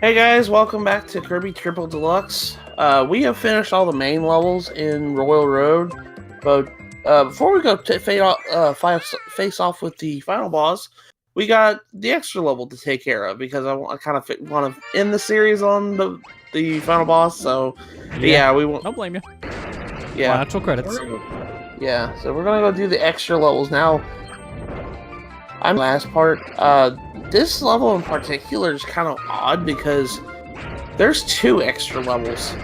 Hey guys, welcome back to Kirby Triple Deluxe. We have finished all the main levels in Royal Road, but before we go to face off with the final boss, we got the extra level to take care of because I kind of want to end the series on the final boss. So yeah, we won't. Don't blame you. Yeah, Actual credits. Yeah, so we're gonna go do the extra levels now. I'm last part. This level in particular is kind of odd because there's 2 extra levels.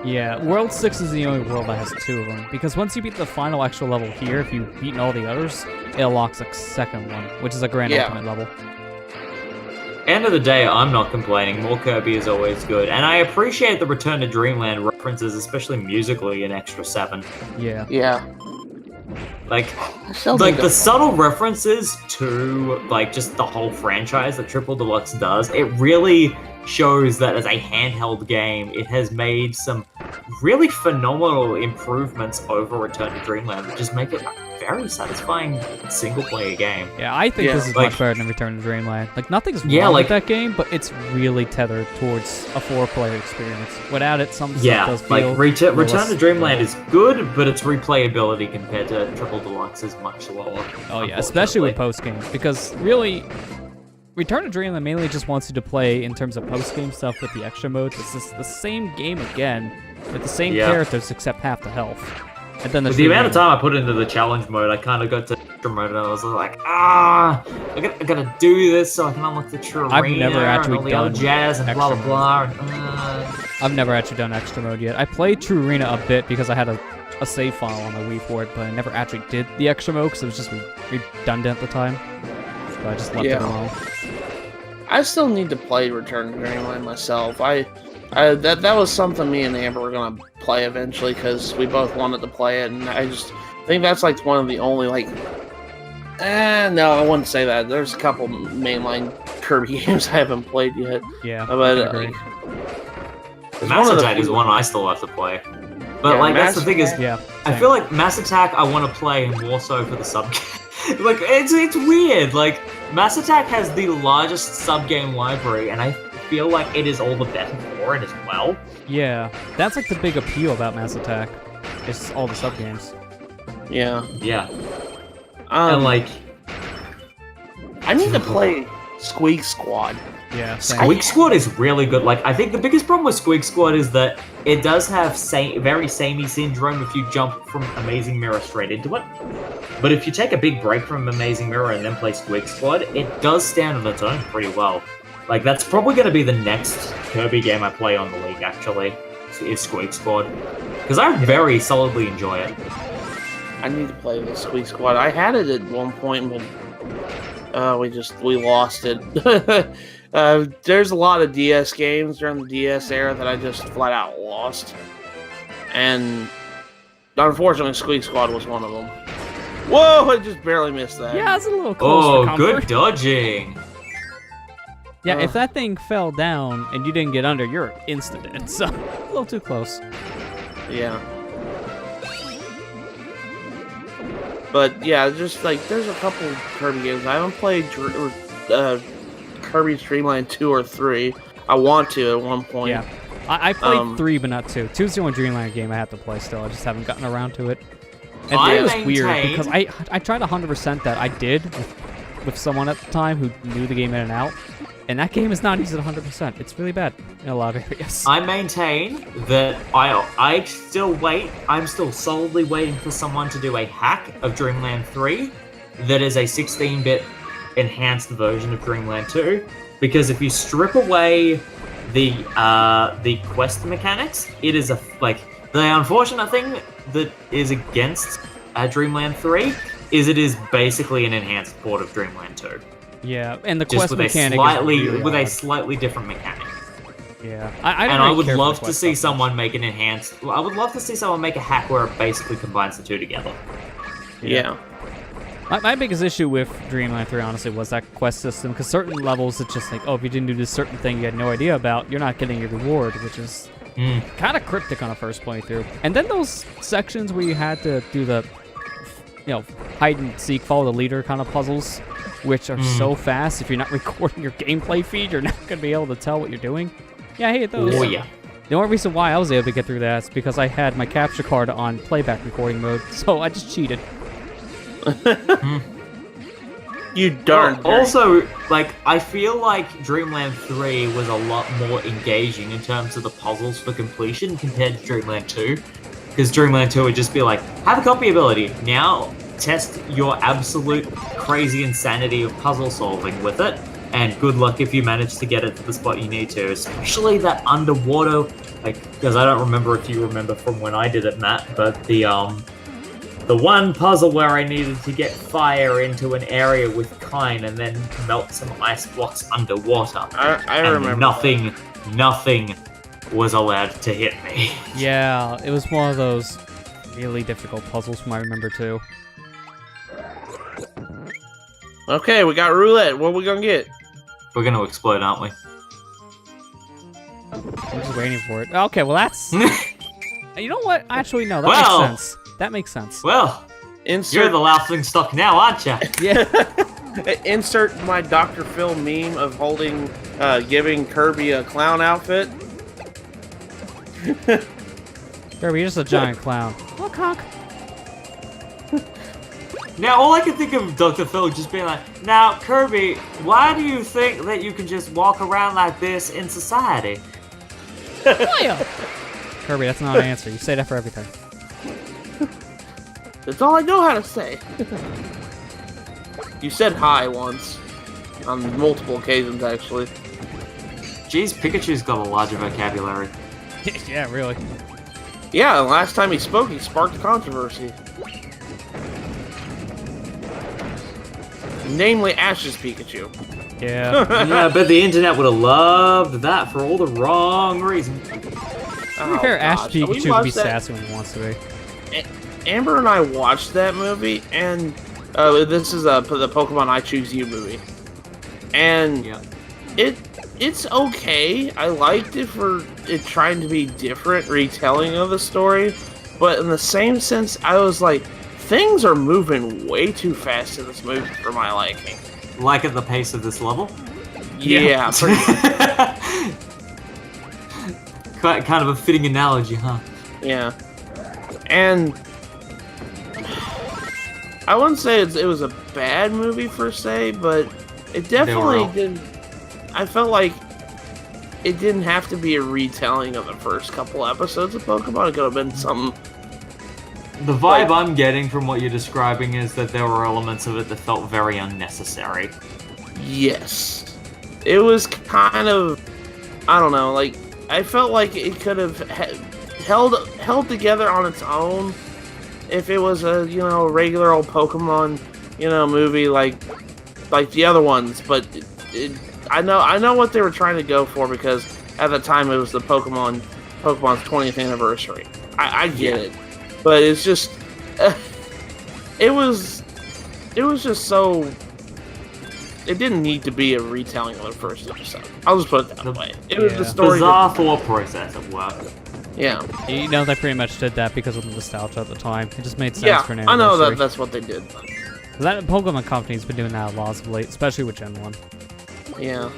Yeah, World 6 is the only world that has 2 of them. Because once you beat the final extra level here, if you've beaten all the others, it unlocks a second one, which is a Grand Ultimate level. End of the day, I'm not complaining. More Kirby is always good. And I appreciate the Return to Dreamland references, especially musically in Extra 7. Yeah. Yeah. Like the subtle references to, like, just the whole franchise that Triple Deluxe does, it really shows that as a handheld game, it has made some really phenomenal improvements over Return to Dreamland, that just make it a very satisfying single-player game. Yeah, I think this is much better than Return to Dreamland. Like, nothing's wrong with that game, but it's really tethered towards a 4-player experience. Without it, some stuff does feel... Return to Dreamland is good, but its replayability compared to Triple Deluxe is much lower. Oh yeah, especially with post-games, because really... Return to Dreamland mainly just wants you to play in terms of post-game stuff with the extra modes. It's just the same game again, with the same characters except half the health. And then the amount of time I put into the challenge mode, I kind of got to extra mode and I was like, I gotta do this so I can unlock the true arena. I've never actually and all the done other jazz and blah blah blah. I've never actually done extra mode yet. I played True Arena a bit because I had a save file on the Wii for it, but I never actually did the extra mode because it was just redundant at the time. So I just left it alone. I still need to play Return to Dreamland myself. That was something me and Amber were gonna play eventually because we both wanted to play it, and I just think that's like one of the only no, I wouldn't say that. There's a couple mainline Kirby games I haven't played yet. Yeah, but Mass Attack is one I still have to play. But that's the thing is, I feel like Mass Attack I want to play more so for the sub. Like it's weird. Like Mass Attack has the largest sub-game library, and I feel like it is all the better for it as well. Yeah, that's like the big appeal about Mass Attack. It's all the sub-games. Yeah. Yeah. And like... I need to play Squeak Squad. Yeah, Squeak Squad is really good. Like, I think the biggest problem with Squeak Squad is that it does have very samey syndrome if you jump from Amazing Mirror straight into it. But if you take a big break from Amazing Mirror and then play Squeak Squad, it does stand on its own pretty well. Like, that's probably going to be the next Kirby game I play on the League, actually, is Squeak Squad. Because I very solidly enjoy it. I need to play the Squeak Squad. I had it at one point, but we lost it. There's a lot of DS games during the DS era that I just flat out lost. And unfortunately, Squeak Squad was one of them. Whoa, I just barely missed that. Yeah, it's a little close for comfort. Good dodging. Yeah, if that thing fell down and you didn't get under, you're instant dead. So, a little too close. Yeah. But yeah, just like there's a couple Kirby games. I haven't played Kirby's Dream Land 2 or 3. I want to at one point. Yeah. I played 3, but not 2. 2's the only Dreamland game I have to play still. I just haven't gotten around to it. And it was weird because I tried 100% that I did with someone at the time who knew the game in and out. And that game is not easy at 100%. It's really bad in a lot of areas. I maintain that I'm still solidly waiting for someone to do a hack of Dreamland 3 that is a 16-bit enhanced version of Dreamland 2. Because if you strip away the quest mechanics, it is the unfortunate thing that is against Dreamland 3 is it is basically an enhanced port of Dreamland 2. Yeah, and the just quest mechanic is with a slightly different mechanic. Yeah, I would love to see someone make an enhanced. I would love to see someone make a hack where it basically combines the two together. Yeah. My biggest issue with Dreamland 3, honestly, was that quest system, because certain levels, it's just like, oh, if you didn't do this certain thing you had no idea about, you're not getting your reward, which is kind of cryptic on a first playthrough. And then those sections where you had to do the, hide and seek, follow the leader kind of puzzles, which are so fast. If you're not recording your gameplay feed, you're not going to be able to tell what you're doing. Yeah, I hate those. Oh, yeah. The only reason why I was able to get through that is because I had my capture card on playback recording mode, so I just cheated. You darn. Well, also, like, I feel like Dreamland 3 was a lot more engaging in terms of the puzzles for completion compared to Dreamland 2. Because Dreamland 2 would just be like, have a copy ability. Now, test your absolute crazy insanity of puzzle solving with it. And good luck if you manage to get it to the spot you need to. Especially that underwater, like, because I don't remember if you remember from when I did it, Matt, but the one puzzle where I needed to get fire into an area with Kine and then melt some ice blocks underwater. I remember. Nothing was allowed to hit me. Yeah, it was one of those really difficult puzzles from I remember too. Okay, we got roulette. What are we gonna get? We're gonna explode, aren't we? I'm just waiting for it. Okay, well that's... You know what? Actually, no, that Well, makes sense. That makes sense. Well, you're the laughing stock now, aren't you? Yeah. Insert my Dr. Phil meme of holding, giving Kirby a clown outfit. Kirby, you're just a giant clown. Look, honk. Now, all I can think of Dr. Phil just being like, now, Kirby, why do you think that you can just walk around like this in society? Kirby, that's not an answer. You say that for everything. That's all I know how to say. You said hi once. On multiple occasions, actually. Jeez, Pikachu's got a larger vocabulary. Yeah, really. Yeah, the last time he spoke, he sparked controversy. Namely, Ash's Pikachu. Yeah. Yeah, but the internet would have loved that for all the wrong reasons. To be fair, Ash Pikachu can be sassy when he wants to be. Amber and I watched that movie, and this is the Pokemon I Choose You movie. And it's okay. I liked it for it trying to be different retelling of the story, but in the same sense, I was like, things are moving way too fast in this movie for my liking. Like at the pace of this level? Yeah. Quite kind of a fitting analogy, huh? Yeah. And I wouldn't say it was a bad movie per se, but it definitely didn't. I felt like it didn't have to be a retelling of the first couple episodes of Pokemon. It could have been something. The vibe I'm getting from what you're describing is that there were elements of it that felt very unnecessary. Yes. It was kind of, I don't know, like, I felt like it could have held together on its own if it was a, regular old Pokemon, movie like the other ones, but I know what they were trying to go for because at the time it was the Pokemon's 20th anniversary. I get it. But it's just, it was just so, it didn't need to be a retelling of the first episode. I'll just put it that way. It was the story. Bizarre thought process at work. Yeah. They pretty much did that because of the nostalgia at the time. It just made sense for an anniversary. I know that's what they did. That Pokemon Company's been doing that a lot of late, especially with Gen 1. Yeah.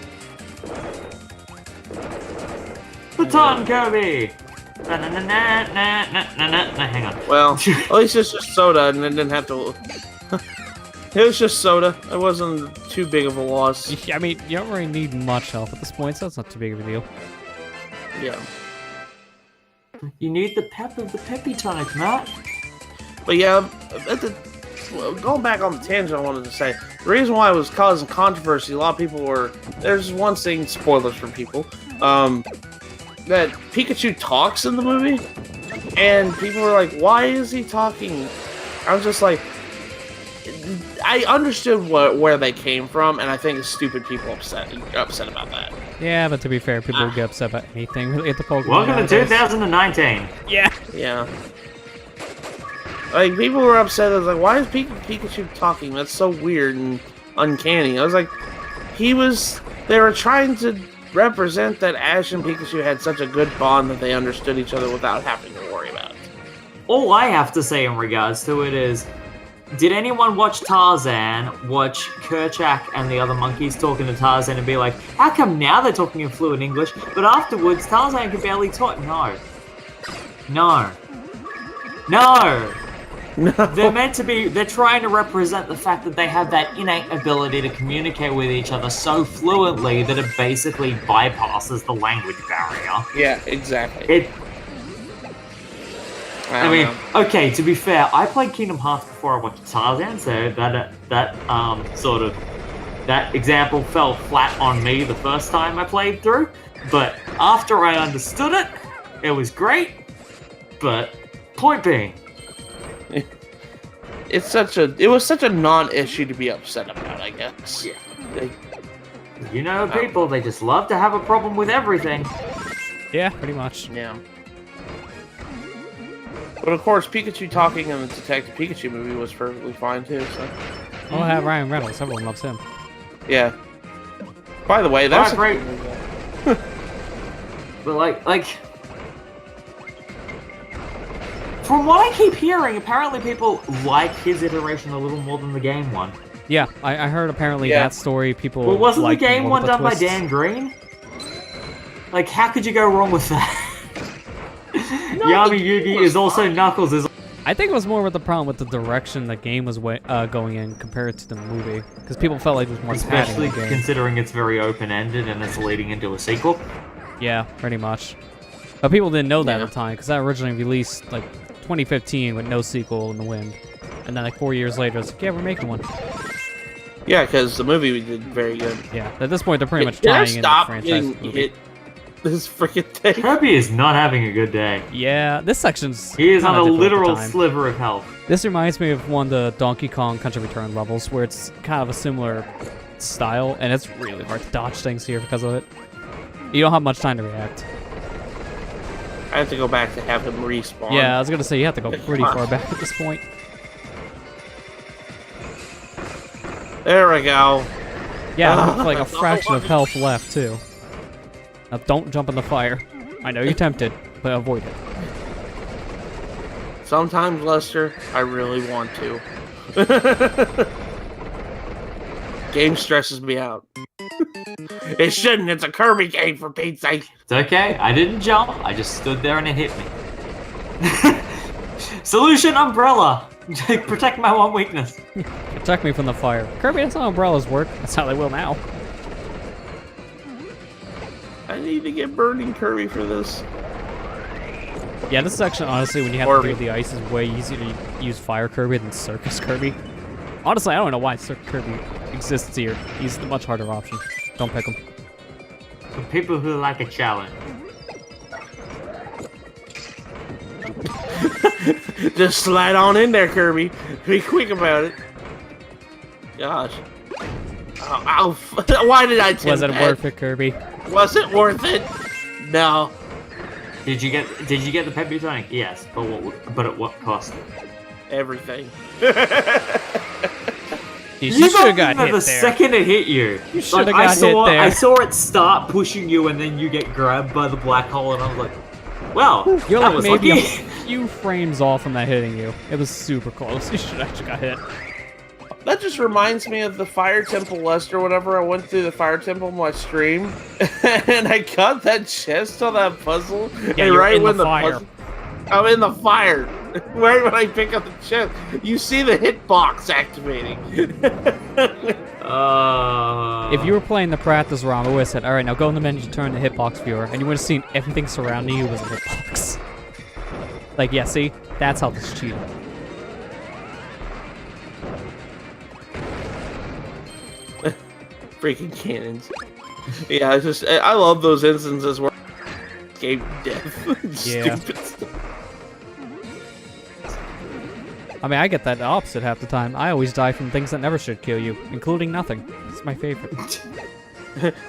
Baton Kirby! Hang on. Well, at least it's just soda, and it didn't have to. It was just soda. It wasn't too big of a loss. I mean, you don't really need much health at this point, so it's not too big of a deal. Yeah. You need the pep of the peppy tonic, Matt. But yeah, going back on the tangent, I wanted to say the reason why it was causing controversy. A lot of people were. There's one thing, spoilers for people. That Pikachu talks in the movie, and people were like, why is he talking? I was just like, I understood where they came from, and I think it's stupid people upset about that. Yeah, but to be fair, people will get upset about anything really at the Pokemon. Welcome to 2019. Yeah. Yeah. Like, people were upset. I was like, why is Pikachu talking? That's so weird and uncanny. I was like, they were trying to represent that Ash and Pikachu had such a good bond that they understood each other without having to worry about it. All I have to say in regards to it is, Did anyone watch Tarzan, watch Kerchak and the other monkeys talking to Tarzan and be like, how come now they're talking in fluent English, but afterwards Tarzan can barely talk? No. No. No! They're meant to be, they're trying to represent the fact that they have that innate ability to communicate with each other so fluently that it basically bypasses the language barrier. Yeah, exactly. I mean, okay, to be fair, I played Kingdom Hearts before I watched Tarzan, so that example fell flat on me the first time I played through, but after I understood it, it was great, but point being, it was such a non-issue to be upset about, I guess. Yeah. You know, people, they just love to have a problem with everything. Yeah, pretty much. Yeah. But of course, Pikachu talking in the Detective Pikachu movie was perfectly fine too. So. Oh, I have Ryan Reynolds. Everyone loves him. Yeah. By the way, that's great. But like, from what I keep hearing, apparently people like his iteration a little more than the game one. Yeah, I heard apparently that story people. Well, wasn't the game one done twists. by Dan Green? Like, how could you go wrong with that? No, Yami Yugi is also Knuckles. I think it was more with the problem with the direction the game was going in compared to the movie, because people felt like it was more especially considering it's very open-ended and it's leading into a sequel. Yeah, pretty much. But people didn't know that at the time, because that originally released like 2015 with no sequel in the wind, and then like 4 years later, it's like, yeah, we're making one. Yeah, because the movie did very good. Yeah, at this point they're pretty much tying in the franchise. This freaking thing. Kirby is not having a good day. Yeah, this section's he is on a literal sliver of health. This reminds me of one of the Donkey Kong Country Return levels, where it's kind of a similar style, and it's really hard to dodge things here because of it. You don't have much time to react. I have to go back to have him respawn. Yeah, I was gonna say you have to go pretty far back at this point. There we go. Yeah, with like a fraction of health left too. Now don't jump in the fire. I know you're tempted, but avoid it. Sometimes, Lester, I really want to. Game stresses me out. It shouldn't. It's a Kirby game, for Pete's sake. It's okay. I didn't jump. I just stood there and it hit me. Solution: umbrella. Protect my one weakness. Protect me from the fire. Kirby, that's how umbrellas work. That's how they will now. I need to get Burning Kirby for this. Yeah, this section, honestly, when you have to deal with the ice, is way easier to use Fire Kirby than Circus Kirby. Honestly, I don't know why Circus Kirby exists here. He's the much harder option. Don't pick him. For people who like a challenge. Just slide on in there, Kirby. Be quick about it. Gosh. Oh, why did I Was it worth it, Kirby? Was it worth it? No. Did you get the Peppy Tonic? Yes, but at what cost? Everything. You should have got hit there. The second it hit you. You should have got hit there. I saw it start pushing you, and then you get grabbed by the black hole, and I was like, well, you're that like was maybe lucky. a few frames off from that hitting you. It was super close. You should have actually got hit. That just reminds me of the Fire Temple, Lester. Whenever I went through the Fire Temple in my stream, and I got that chest on that puzzle, yeah, and right when the fire. I'm in the fire. Right when I pick up the chest, you see the hitbox activating. If you were playing the practice ROM, I would have said, "All right, now go in the menu, turn the hitbox viewer," and you would have seen everything surrounding you was a hitbox. Like, yeah, see, that's how this is cheating. Freaking cannons. Yeah, it's just I love those instances where escape death. Yeah. Stupid stuff. I mean, I get that opposite half the time. I always die from things that never should kill you, including nothing. It's my favorite.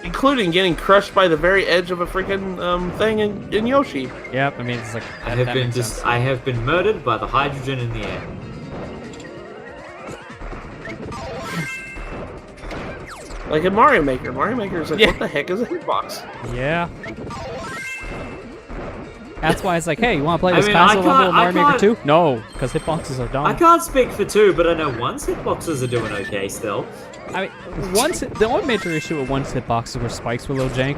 Including getting crushed by the very edge of a freaking thing in Yoshi. Yep, I mean, it's like I have been murdered by the hydrogen in the air. Like in Mario Maker. Mario Maker is like, what the heck is a hitbox? Yeah. That's why it's like, hey, you want to play this console level of Mario Maker 2? No, because hitboxes are dumb. I can't speak for 2, but I know 1's hitboxes are doing okay still. I mean, the only major issue with 1's hitboxes were spikes were a little jank.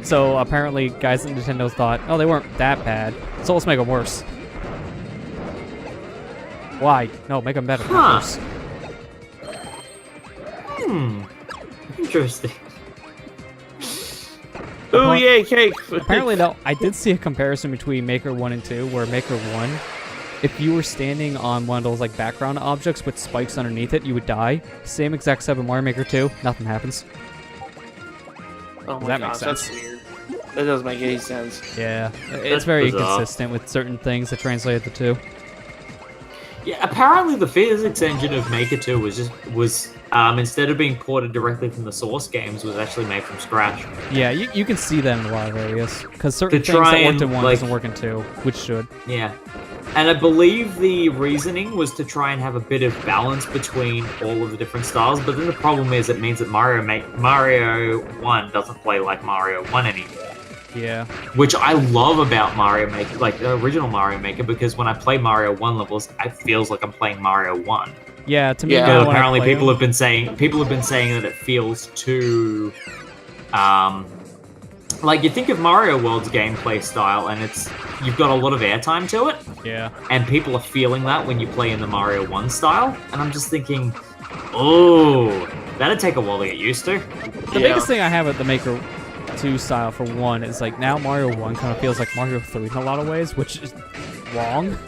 So apparently, guys at Nintendo thought, oh, they weren't that bad, so let's make them worse. Why? No, make them better, not worse. Interesting. Ooh, yay, cake! Apparently, though, I did see a comparison between Maker 1 and 2, where Maker 1, if you were standing on one of those like background objects with spikes underneath it, you would die. Same exact setup in Mario Maker 2, nothing happens. Oh my that gosh, makes sense. that's weird. That doesn't make any sense. Yeah, it's very inconsistent with certain things that translate the two. Yeah, apparently the physics engine of Maker 2 was instead of being ported directly from the source games, was actually made from scratch. Yeah, you can see that in a lot of areas, because certain things that worked in 1 doesn't work in 2, which should. Yeah. And I believe the reasoning was to try and have a bit of balance between all of the different styles, but then the problem is it means that Mario 1 doesn't play like Mario 1 anymore. Yeah. Which I love about Mario Maker, like the original Mario Maker, because when I play Mario 1 levels, it feels like I'm playing Mario 1. Yeah, to me, but apparently people have been saying that it feels too like you think of Mario World's gameplay style and you've got a lot of airtime to it. Yeah. And people are feeling that when you play in the Mario 1 style, and I'm just thinking, oh, that'd take a while to get used to. The biggest thing I have with the Maker 2 style for 1 is like now Mario 1 kind of feels like Mario 3 in a lot of ways, which is wrong.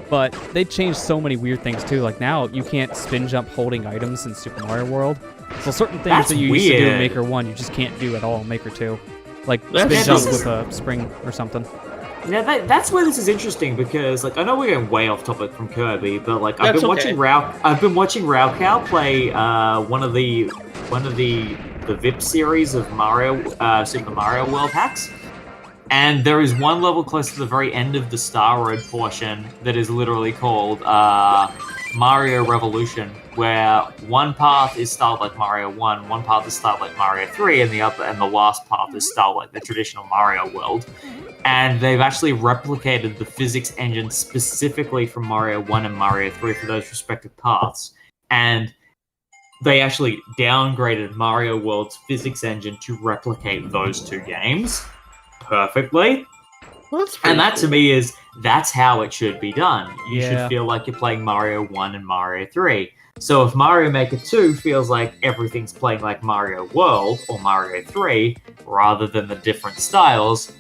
But they changed so many weird things too. Like now you can't spin jump holding items in Super Mario World. So certain things that you used to do in Maker 1 you just can't do at all in Maker 2. Like spin jump with a spring or something. Now that's where this is interesting because like I know we're going way off topic from Kirby, but like I've been watching Raukau play one of the VIP series of Mario Super Mario World hacks. And there is one level close to the very end of the Star Road portion that is literally called Mario Revolution, where one path is styled like Mario 1, one path is styled like Mario 3, and the last path is styled like the traditional Mario world. And they've actually replicated the physics engine specifically from Mario 1 and Mario 3 for those respective paths. And they actually downgraded Mario World's physics engine to replicate those two games perfectly. And that to me that's how it should be done. You should feel like you're playing Mario 1 and Mario 3. So if Mario Maker 2 feels like everything's playing like Mario World or Mario 3 rather than the different styles,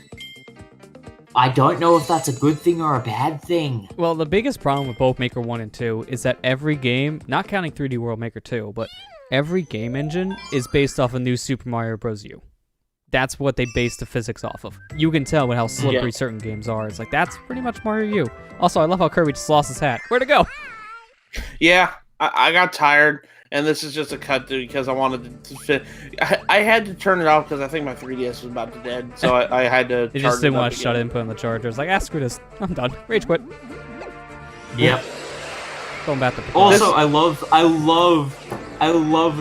I don't know if that's a good thing or a bad thing. Well, the biggest problem with both Maker 1 and 2 is that every game, not counting 3D World Maker 2, but every game engine is based off of New Super Mario Bros. U. That's what they base the physics off of. You can tell with how slippery certain games are. It's like, that's pretty much Mario U. Also, I love how Kirby just lost his hat. Where'd it go? Yeah, I got tired, and this is just a cut because I wanted to fit. I had to turn it off because I think my 3DS was about to dead, so I had to. You just didn't want to shut it and put in the charger. It's like, screw this. I'm done. Rage quit. Yep. Going back to also, I love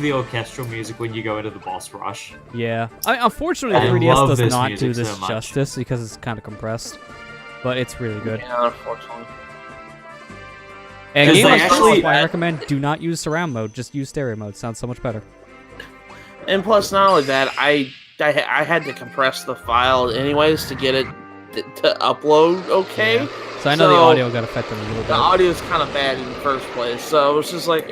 the orchestral music when you go into the boss rush. Yeah. Unfortunately, the 3DS does not do this justice because it's kind of compressed, but it's really good. Yeah, unfortunately. And game like I recommend do not use surround mode, just use stereo mode. Sounds so much better. And plus, not only that, I had to compress the file anyways to get it to upload okay. Yeah. So I know the audio got affected a little bit. The audio's kind of bad in the first place, so it was just like,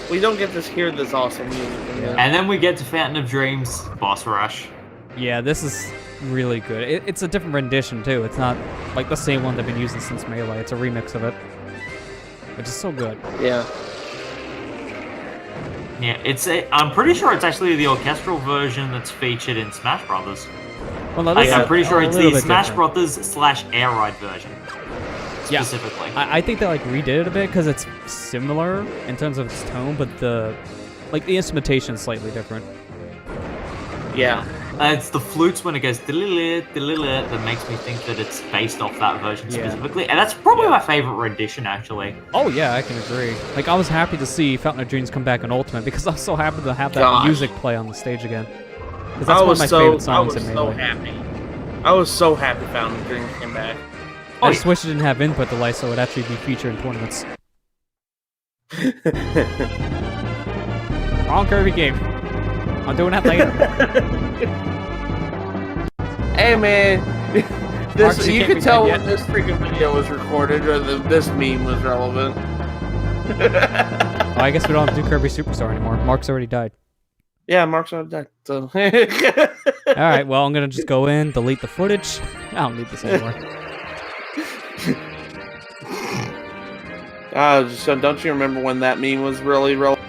we don't get to hear this awesome music. And then we get to Fountain of Dreams boss rush. Yeah, this is really good. It's a different rendition too. It's not like the same one they've been using since Melee. It's a remix of it, which is so good. Yeah. Yeah, I'm pretty sure it's actually the orchestral version that's featured in Smash Brothers. Well, no, I'm pretty sure it's the Smash Brothers / Air Ride version. Specifically. Yeah. I think they redid it a bit because it's similar in terms of its tone, but the instrumentation is slightly different. Yeah. It's the flutes when it goes that makes me think that it's based off that version specifically. And that's probably my favorite rendition, actually. Oh, yeah, I can agree. I was happy to see Fountain of Dreams come back in Ultimate because I was so happy to have that music play on the stage again. Because that's one of my favorite songs in Melee. I was so happy. I was so happy Fountain Dreams came back. I just wish it didn't have input delay, so it would actually be featured in tournaments. Wrong Kirby game. I'm doing that later. Hey man, you can tell when this freaking video was recorded or this meme was relevant. Well, I guess we don't have to do Kirby Superstar anymore. Mark's already died. Yeah, Mark's already died. So. Alright, well, I'm gonna just go in, delete the footage. I don't need this anymore. So don't you remember when that meme was really relevant?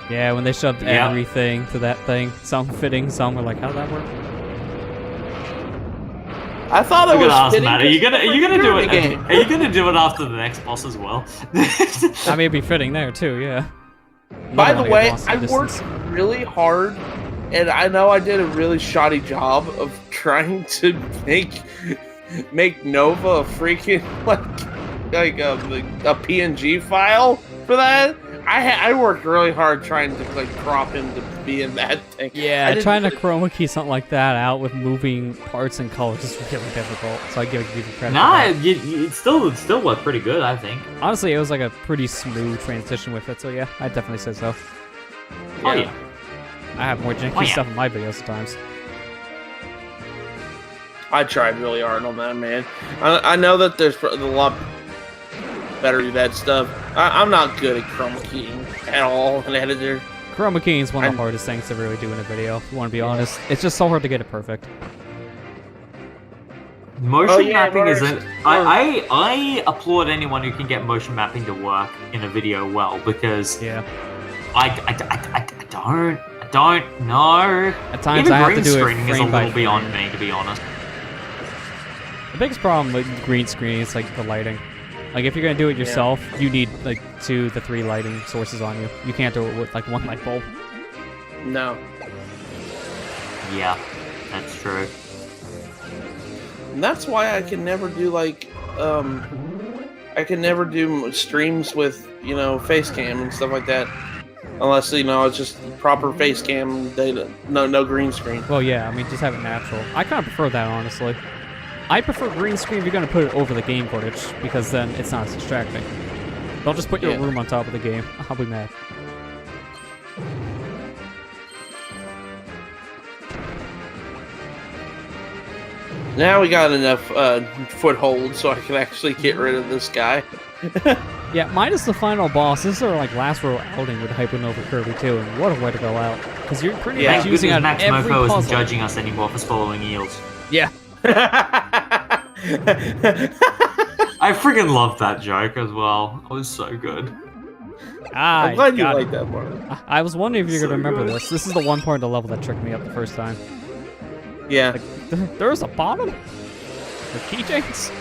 Yeah, when they shoved everything to that thing. Some fitting, some were like, how'd that work? I thought it was fitting. Are you gonna do it? Are you gonna do it after the next boss as well? I may be fitting there too, yeah. By the way, I worked really hard, and I know I did a really shoddy job of trying to make Nova a freaking like a PNG file for that. I worked really hard trying to like prop him to be in that thing. Yeah, trying to chroma key something like that out with moving parts and colors is really difficult. So I give you credit. Nah, it still worked pretty good, I think. Honestly, it was like a pretty smooth transition with it. So yeah, I'd definitely say so. Oh yeah. I have more janky stuff in my videos at times. I tried really hard on that, man. I know that there's a lot better do that stuff. I'm not good at chroma keying at all in editor. Chroma keying is one of the hardest things to really do in a video, if you want to be honest. It's just so hard to get it perfect. Motion mapping isn't... I applaud anyone who can get motion mapping to work in a video well, because... Yeah. I don't know. At times even I have to green do it screening is a frame by little beyond me, to be honest. The biggest problem with green screen is like the lighting. Like if you're gonna do it yourself, you need like 2 to 3 lighting sources on you. You can't do it with like 1 light bulb. No. Yeah, that's true. And that's why I can never do like I can never do streams with, you know, face cam and stuff like that. Unless, you know, it's just proper face cam data. No green screen. Well, yeah, I mean, just have it natural. I kind of prefer that, honestly. I prefer green screen if you're going to put it over the game footage, because then it's not as distracting. Don't just put your room on top of the game. I'll be mad. Now we got enough foothold so I can actually get rid of this guy. Yeah, minus the final boss. This is our like last row outing with Hypernova Kirby too, and what a way to go out! Because you're pretty much using out Max every Mofo puzzle. isn't judging us anymore for swallowing eels. Yeah. I freaking loved that joke as well. It was so good. I'm glad you like that part. I was wondering if you're gonna remember this. This is the one part of the level that tricked me up the first time. Yeah. Like, there's a bottom? The keychains?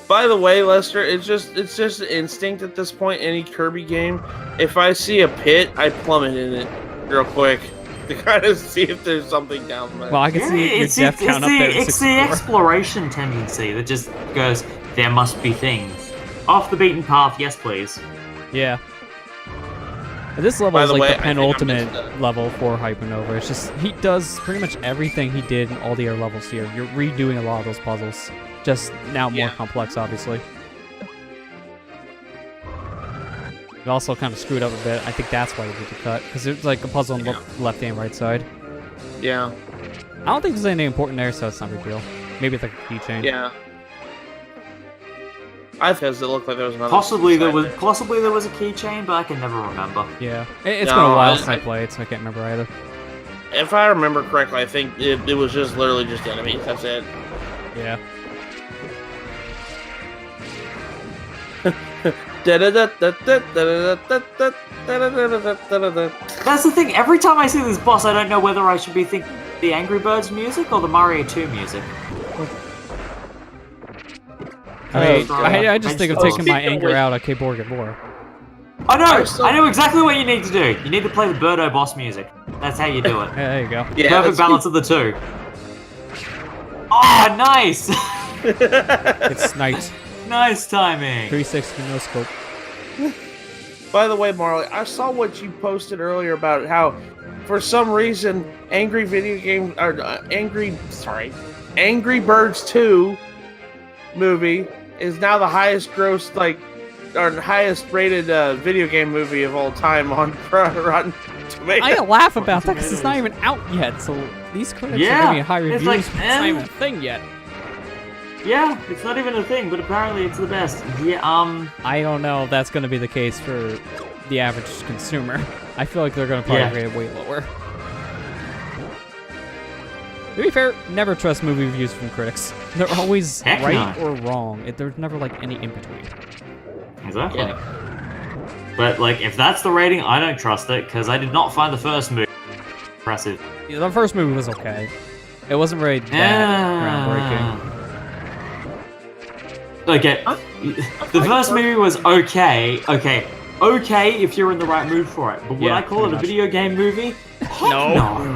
By the way, Lester, it's just instinct at this point. Any Kirby game, if I see a pit, I plummet in it real quick to kind of see if there's something down there. Well, I can see your death count up there. It's the exploration tendency that just goes, there must be things. Off the beaten path, yes please. Yeah. This level is like way, the penultimate level for Hypernova. It's just, he does pretty much everything he did in all the other levels here. You're redoing a lot of those puzzles. Just now more complex, obviously. It also kind of screwed up a bit. I think that's why you did the cut. Because it's like a puzzle on the left and right side. Yeah. I don't think there's anything important there, so it's not a big deal. Maybe it's like a keychain. Yeah. I think it looked like there was another. Possibly there was a keychain, but I can never remember. Yeah, it's been a while since I played, so I can't remember either. If I remember correctly, I think it was just literally just enemies. That's it. Yeah. That's the thing. Every time I see this boss, I don't know whether I should be thinking the Angry Birds music or the Mario 2 music. I just think of taking my anger out at Keyboard and more. Oh no! I know exactly what you need to do. You need to play the Birdo boss music. That's how you do it. Yeah, there you go. Yeah, perfect balance of the two. Oh, nice! It's sniped. Nice timing. 360 no scope. By the way, Marley, I saw what you posted earlier about how, for some reason, Angry Birds 2 movie is now the highest gross, or highest rated video game movie of all time on Rotten Tomatoes. I laugh about that because it's not even out yet, so these critics are giving it high reviews, but it's not even a thing yet. Yeah, it's not even a thing, but apparently it's the best. Yeah, I don't know if that's going to be the case for the average consumer. I feel like they're going to probably rate it way lower. To be fair, never trust movie reviews from critics. They're always right or wrong. There's never, any in-between. Exactly. Yeah. But, if that's the rating, I don't trust it, because I did not find the first movie impressive. Yeah, the first movie was okay. It wasn't very that groundbreaking. Okay, the first movie was okay. Okay if you're in the right mood for it. But would I call it a video game movie? Heck no.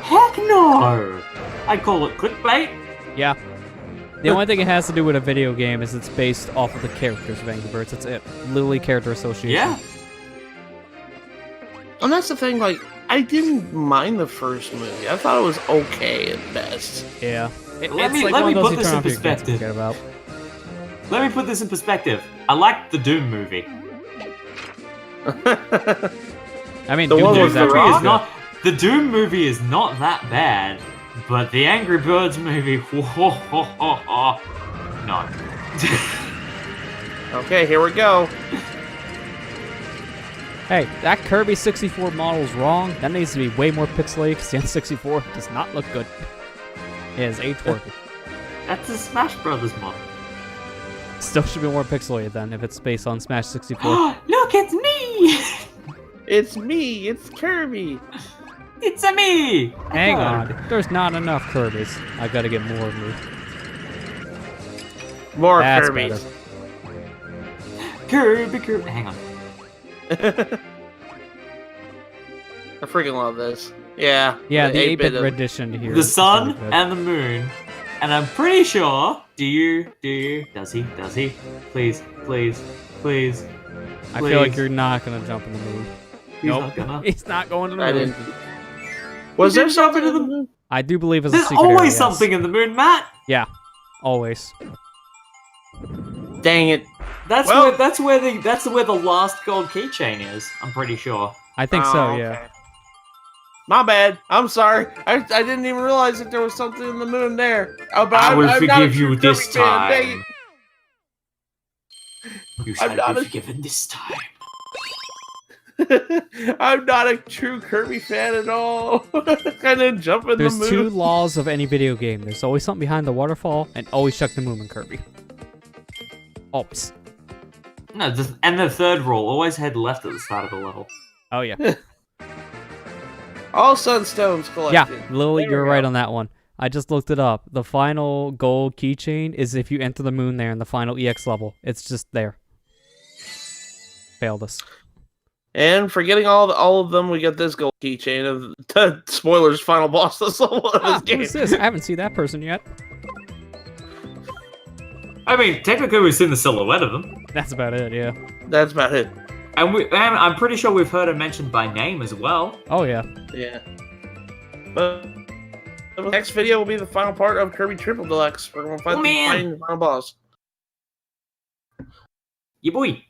Heck no! I'd call it clickbait. Yeah. The only thing it has to do with a video game is it's based off of the characters of Angry Birds. That's it. Literally character association. Yeah. And that's the thing, I didn't mind the first movie. I thought it was okay at best. Yeah. Let me put this in perspective. Let me put this in perspective. I liked the Doom movie. I mean, the Doom movie is not that bad, but the Angry Birds movie, no. Okay, here we go. Hey, that Kirby 64 model is wrong. That needs to be way more pixelated because the N64 does not look good. It is aged horribly. That's a Smash Brothers model. Still should be more pixelated then if it's based on Smash 64. Look, it's me! It's me, it's Kirby. It's a me! Hang on, there's not enough Kirbys. I gotta get more of me. More That's Kirby. better. Kirby. Hang on. I freaking love this. Yeah. Yeah, the 8-bit rendition here. The sun and the moon. And I'm pretty sure. Do you? Does he? Please. I feel like you're not gonna jump in the moon. Not gonna. He's not going to the moon. Was there something in the moon? I do believe it's a There's secret always area, something in the moon, Matt. Yeah, always. Dang it. That's where the last gold keychain is. I'm pretty sure. I think so. Yeah. Okay. My bad. I'm sorry. I didn't even realize that there was something in the moon there. Oh, but I will forgive you Kirby this fan. time. You shall be forgiven this time. I'm not a true Kirby fan at all. I didn't jump in the moon. There's two laws of any video game. There's always something behind the waterfall, and always check the moon in Kirby. Always. No, and the third rule, always head left at the start of the level. Oh, yeah. All sunstones collected. Yeah, Lily, you're right on that one. I just looked it up. The final gold keychain is if you enter the moon there in the final EX level. It's just there. Failed us. And for getting all of them, we get this gold keychain of spoilers. Final boss this level of this game. Who's this? I haven't seen that person yet. I mean, technically we've seen the silhouette of them. That's about it. Yeah. That's about it. And I'm pretty sure we've heard him mentioned by name as well. Oh yeah. Yeah. But the next video will be the final part of Kirby Triple Deluxe. We're gonna find the final boss. Yeah, boy.